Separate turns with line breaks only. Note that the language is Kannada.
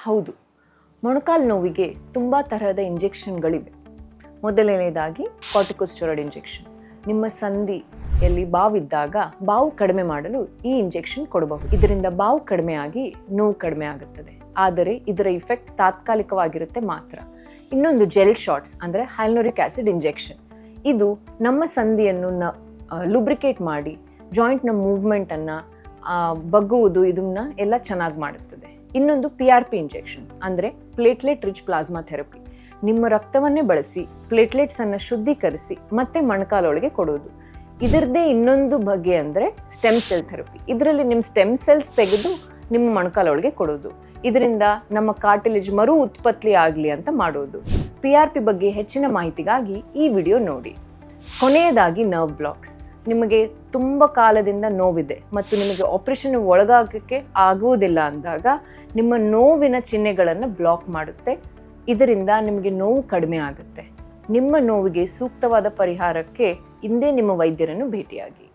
ಹೌದು, ಮೊಣಕಾಲು ನೋವಿಗೆ ತುಂಬ ತರಹದ ಇಂಜೆಕ್ಷನ್ಗಳಿವೆ. ಮೊದಲನೇದಾಗಿ ಕಾರ್ಟಿಕೋಸ್ಟೆರಾಯ್ಡ್ ಇಂಜೆಕ್ಷನ್. ನಿಮ್ಮ ಸಂಧಿಯಲ್ಲಿ ಬಾವಿದ್ದಾಗ ಬಾವು ಕಡಿಮೆ ಮಾಡಲು ಈ ಇಂಜೆಕ್ಷನ್ ಕೊಡಬಹುದು. ಇದರಿಂದ ಬಾವು ಕಡಿಮೆಯಾಗಿ ನೋವು ಕಡಿಮೆ ಆಗುತ್ತದೆ. ಆದರೆ ಇದರ ಇಫೆಕ್ಟ್ ತಾತ್ಕಾಲಿಕವಾಗಿರುತ್ತೆ ಮಾತ್ರ. ಇನ್ನೊಂದು ಜೆಲ್ ಶಾಟ್ಸ್ ಅಂದರೆ ಹೈಲ್ಯೂರಿಕ್ ಆಸಿಡ್ ಇಂಜೆಕ್ಷನ್. ಇದು ನಮ್ಮ ಸಂಧಿಯನ್ನು ಲುಬ್ರಿಕೇಟ್ ಮಾಡಿ ಜಾಯಿಂಟ್ನ ಮೂವ್ಮೆಂಟನ್ನು ಬಗ್ಗುವುದು ಇದನ್ನ ಎಲ್ಲ ಚೆನ್ನಾಗಿ ಮಾಡುತ್ತದೆ. ಇನ್ನೊಂದು PRP ಇಂಜೆಕ್ಷನ್ಸ್ ಅಂದರೆ ಪ್ಲೇಟ್ಲೆಟ್ ರಿಚ್ ಪ್ಲಾಸ್ಮಾ ಥೆರಪಿ. ನಿಮ್ಮ ರಕ್ತವನ್ನೇ ಬಳಸಿ ಪ್ಲೇಟ್ಲೆಟ್ಸನ್ನು ಶುದ್ಧೀಕರಿಸಿ ಮತ್ತೆ ಮೊಣಕಾಲೊಳಗೆ ಕೊಡೋದು. ಇದರದ್ದೇ ಇನ್ನೊಂದು ಬಗೆ ಅಂದರೆ ಸ್ಟೆಮ್ ಸೆಲ್ ಥೆರಪಿ. ಇದರಲ್ಲಿ ನಿಮ್ಮ ಸ್ಟೆಮ್ ಸೆಲ್ಸ್ ತೆಗೆದು ನಿಮ್ಮ ಮೊಣಕಾಲೊಳಗೆ ಕೊಡೋದು. ಇದರಿಂದ ನಮ್ಮ ಕಾರ್ಟಿಲೇಜ್ ಮರು ಉತ್ಪತ್ತಿ ಆಗಲಿ ಅಂತ ಮಾಡೋದು. PRP ಬಗ್ಗೆ ಹೆಚ್ಚಿನ ಮಾಹಿತಿಗಾಗಿ ಈ ವಿಡಿಯೋ ನೋಡಿ. ಕೊನೆಯದಾಗಿ ನರ್ವ್ ಬ್ಲಾಕ್ಸ್. ನಿಮಗೆ ತುಂಬ ಕಾಲದಿಂದ ನೋವಿದೆ ಮತ್ತು ನಿಮಗೆ ಆಪರೇಷನ್ ಒಳಗಾಗಕ್ಕೆ ಆಗುವುದಿಲ್ಲ ಅಂದಾಗ ನಿಮ್ಮ ನೋವಿನ ಚಿಹ್ನೆಗಳನ್ನು ಬ್ಲಾಕ್ ಮಾಡುತ್ತೆ. ಇದರಿಂದ ನಿಮಗೆ ನೋವು ಕಡಿಮೆ ಆಗುತ್ತೆ. ನಿಮ್ಮ ನೋವಿಗೆ ಸೂಕ್ತವಾದ ಪರಿಹಾರಕ್ಕೆ ಇಂದೇ ನಿಮ್ಮ ವೈದ್ಯರನ್ನು ಭೇಟಿಯಾಗಿ.